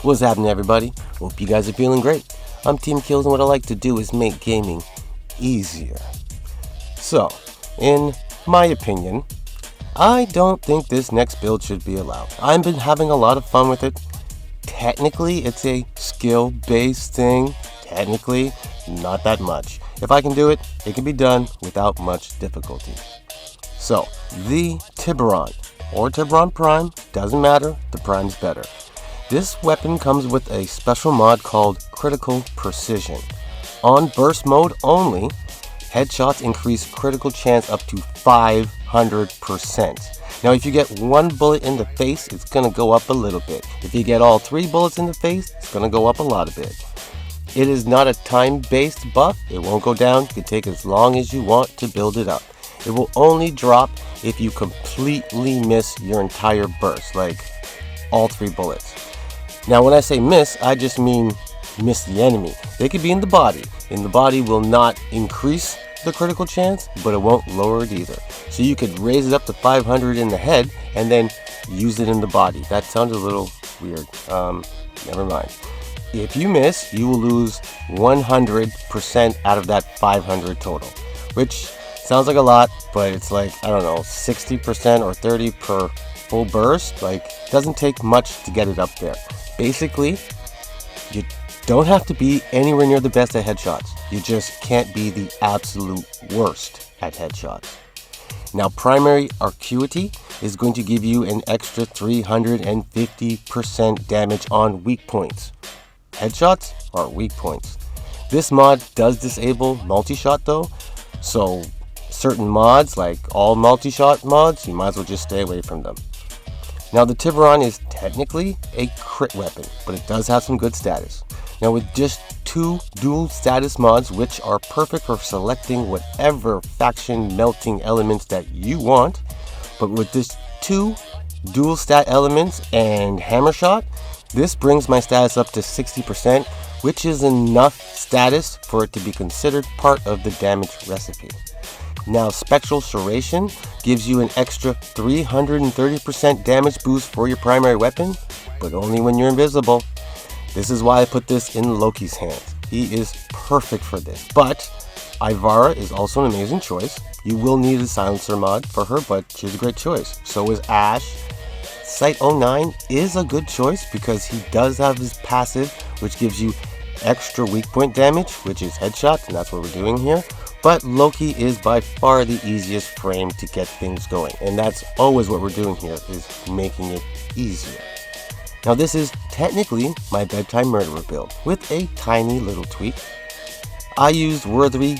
What's happening, everybody? Hope you guys are feeling great. I'm Team Kills, and what I like to do is make gaming easier. So, in my opinion, I don't think this next build should be allowed. I've been having a lot of fun with it. Technically, it's a skill-based thing. Technically, not that much. If I can do it, it can be done without much difficulty. So, the Tiberon, or Tiberon Prime, doesn't matter, the Prime's better. This weapon comes with a special mod called Critical Precision. On burst mode only, headshots increase critical chance up to 500%. Now if you get one bullet in the face, it's going to go up a little bit. If you get all 3 bullets in the face, it's going to go up a lot of bit. It is not a time-based buff. It won't go down. You can take as long as you want to build it up. It will only drop if you completely miss your entire burst, like all 3 bullets. Now when I say miss, I just mean miss the enemy. They could be in the body. In the body will not increase the critical chance, but it won't lower it either. So you could raise it up to 500 in the head and then use it in the body. That sounds a little weird. Never mind. If you miss, you will lose 100% out of that 500 total, which sounds like a lot, but it's like, I don't know, 60% or 30 per full burst. Like, doesn't take much to get it up there. Basically, you don't have to be anywhere near the best at headshots. You just can't be the absolute worst at headshots. Now, primary arcuity is going to give you an extra 350% damage on weak points. Headshots are weak points. This mod does disable multi-shot though, so certain mods, like all multi-shot mods, you might as well just stay away from them. Now the Tiberon is technically a crit weapon, but it does have some good status. Now with just 2 dual status mods, which are perfect for selecting whatever faction melting elements that you want, but with just 2 dual stat elements and hammer shot, this brings my status up to 60%, which is enough status for it to be considered part of the damage recipe. Now Spectral Serration gives you an extra 330% damage boost for your primary weapon, but only when you're invisible. This is why I put this in Loki's hands. He is perfect for this, but Ivara is also an amazing choice. You will need a silencer mod for her, but she's a great choice. So is Ash. Sight 09 is a good choice because he does have his passive, which gives you extra weak point damage, which is headshots, and that's what we're doing here. But Loki is by far the easiest frame to get things going, and that's always what we're doing here, is making it easier. Now this is technically my bedtime murderer build with a tiny little tweak. I used worthy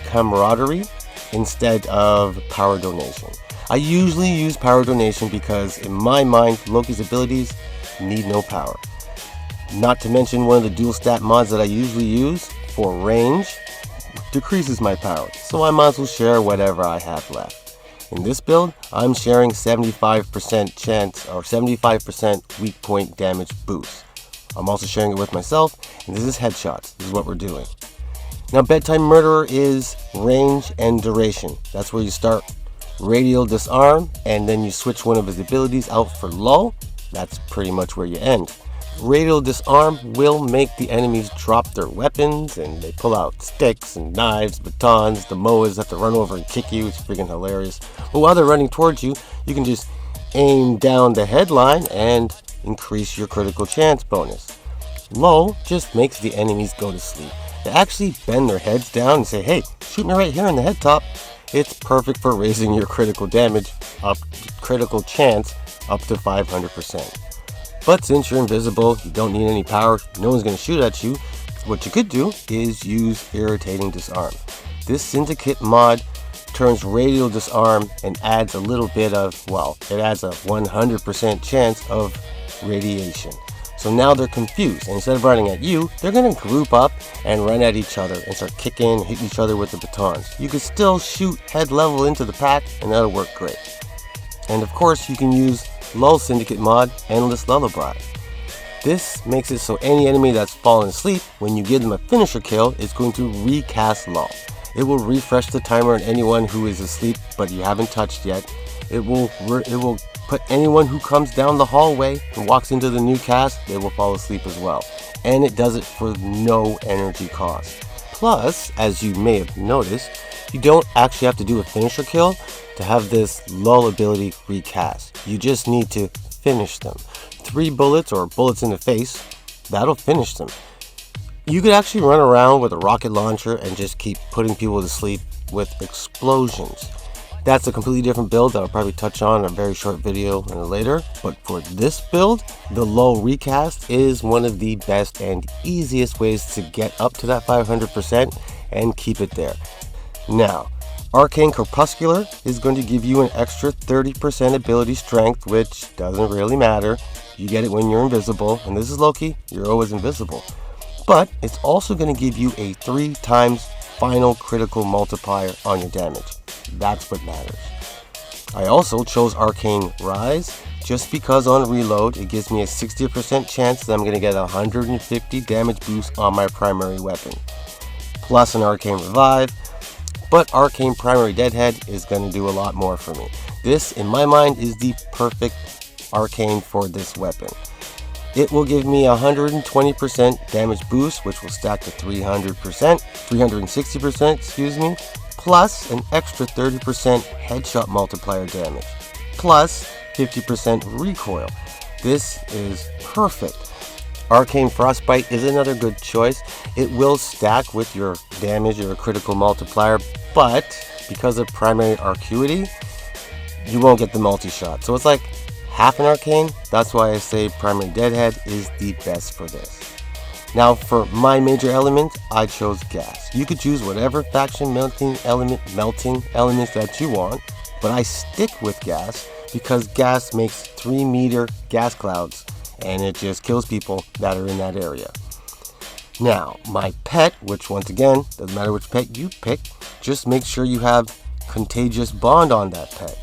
camaraderie instead of power donation. I usually use power donation because in my mind, Loki's abilities need no power. Not to mention one of the dual stat mods that I usually use for range decreases my power, so I might as well share whatever I have left. In this build, I'm sharing 75% chance or 75% weak point damage boost. I'm also sharing it with myself, and this is headshots. This is what we're doing. Now bedtime murderer is range and duration. That's where you start. Radial disarm, and then you switch one of his abilities out for low. That's pretty much where you end. Radial disarm will make the enemies drop their weapons, and they pull out sticks and knives, batons. The Moas have to run over and kick you. It's freaking hilarious. But while they're running towards you, you can just aim down the headline and increase your critical chance bonus. Low just makes the enemies go to sleep. They actually bend their heads down and say, hey, shoot me right here in the head top. It's perfect for raising your critical damage up, critical chance up to 500%. But since you're invisible, you don't need any power, no one's going to shoot at you, what you could do is use irritating disarm. This syndicate mod turns radial disarm and adds a little bit of, well, it adds a 100% chance of radiation. So now they're confused, and instead of running at you, they're going to group up and run at each other and start kicking and hitting each other with the batons. You can still shoot head level into the pack, and that'll work great. And of course, you can use Lull Syndicate mod, Endless Lullaby. This makes it so any enemy that's fallen asleep, when you give them a finisher kill, is going to recast Lull. It will refresh the timer on anyone who is asleep but you haven't touched yet. It will But anyone who comes down the hallway and walks into the new cast, they will fall asleep as well. And it does it for no energy cost. Plus, as you may have noticed, you don't actually have to do a finisher kill to have this lull ability recast. You just need to finish them. 3 bullets or bullets in the face, that'll finish them. You could actually run around with a rocket launcher and just keep putting people to sleep with explosions. That's a completely different build that I'll probably touch on in a very short video later. But for this build, the lull recast is one of the best and easiest ways to get up to that 500% and keep it there. Now, Arcane Crepuscular is going to give you an extra 30% ability strength, which doesn't really matter. You get it when you're invisible, and this is Loki, you're always invisible. But it's also going to give you a 3 times final critical multiplier on your damage. That's what matters. I also chose Arcane Rise just because on reload it gives me a 60% chance that I'm going to get a 150 damage boost on my primary weapon. Plus an Arcane Revive. But Arcane Primary Deadhead is going to do a lot more for me. This, in my mind, is the perfect Arcane for this weapon. It will give me a 120% damage boost, which will stack to 360%, plus an extra 30% headshot multiplier damage, plus 50% recoil. This is perfect. Arcane Frostbite is another good choice. It will stack with your damage or critical multiplier, but because of primary arcuity, you won't get the multi-shot. So it's like half an arcane. That's why I say Primary Deadhead is the best for this. Now for my major element, I chose gas. You could choose whatever faction melting elements that you want, but I stick with gas because gas makes 3-meter gas clouds and it just kills people that are in that area. Now, my pet, which once again, doesn't matter which pet you pick, just make sure you have Contagious Bond on that pet.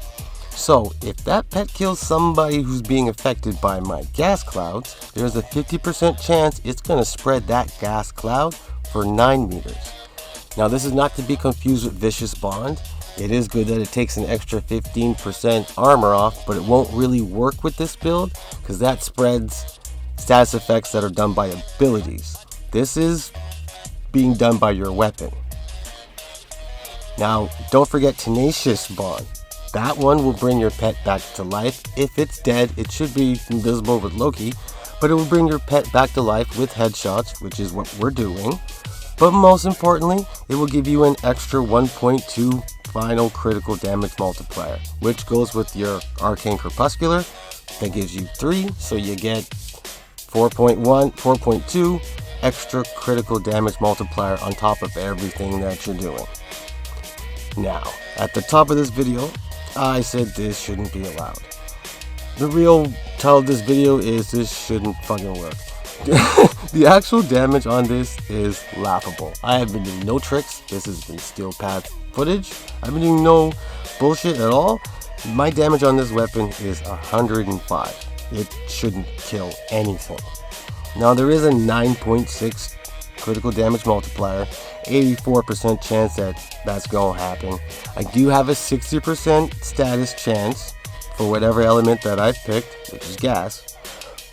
So, if that pet kills somebody who's being affected by my gas clouds, there's a 50% chance it's going to spread that gas cloud for 9 meters. Now, this is not to be confused with Vicious Bond. It is good that it takes an extra 15% armor off, but it won't really work with this build because that spreads status effects that are done by abilities. This is being done by your weapon. Now, don't forget Tenacious Bond. That one will bring your pet back to life. If it's dead, it should be invisible with Loki, but it will bring your pet back to life with headshots, which is what we're doing. But most importantly, it will give you an extra 1.2 final critical damage multiplier, which goes with your Arcane Crepuscular. That gives you 3, so you get 4.2 extra critical damage multiplier on top of everything that you're doing. Now, at the top of this video, I said this shouldn't be allowed. The real title of this video is this shouldn't fucking work. The actual damage on this is laughable. I have been doing no tricks. This has been steel path footage. I've been doing no bullshit at all. My damage on this weapon is 105. It shouldn't kill anything. Now there is a 9.6 critical damage multiplier, 84% chance that that's gonna happen. I do have a 60% status chance for whatever element that I've picked, which is gas,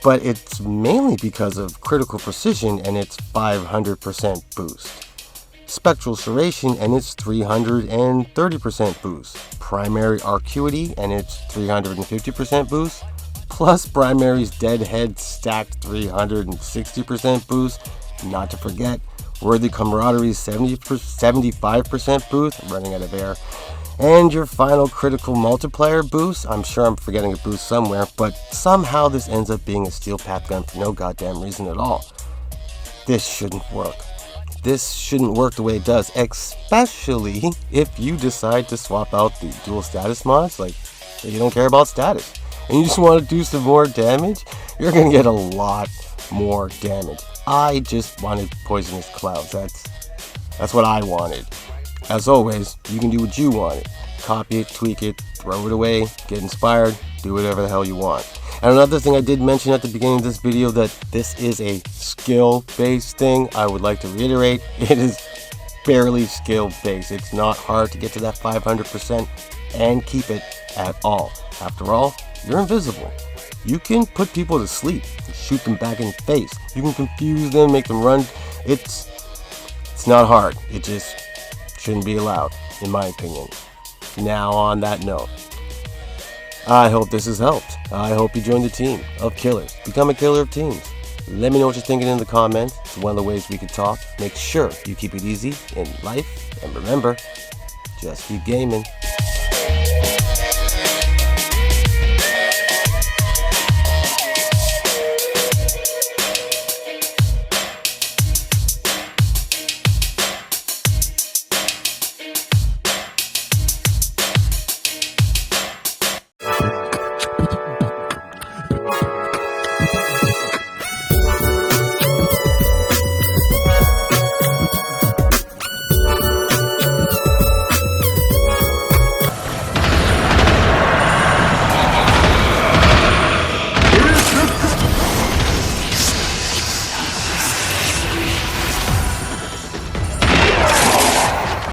but it's mainly because of critical precision and its 500% boost. Spectral Serration and its 330% boost. Primary Arcuity and its 350% boost. Plus Primary's Deadhead stacked 360% boost. Not to forget, Worthy Camaraderie's 75% boost. I'm running out of air. And your final critical multiplier boost. I'm sure I'm forgetting a boost somewhere, but somehow this ends up being a steel path gun for no goddamn reason at all. This shouldn't work. This shouldn't work the way it does, especially if you decide to swap out the dual status mods, like you don't care about status, and you just want to do some more damage. You're going to get a lot more damage. I just wanted Poisonous Clouds. That's what I wanted. As always, you can do what you wanted. Copy it, tweak it, throw it away, get inspired, do whatever the hell you want. And another thing I did mention at the beginning of this video, that this is a skill-based thing. I would like to reiterate, it is barely skill-based. It's not hard to get to that 500% and keep it at all. After all, You're invisible. You can put people to sleep and shoot them back in the face. You can confuse them, make them run. It's not hard. It just shouldn't be allowed, in my opinion. Now, on that note, I hope this has helped. I hope you join the team of killers. Become a killer of teams. Let me know what you're thinking in the comments. It's one of the ways we can talk. Make sure you keep it easy in life. And remember, just keep gaming.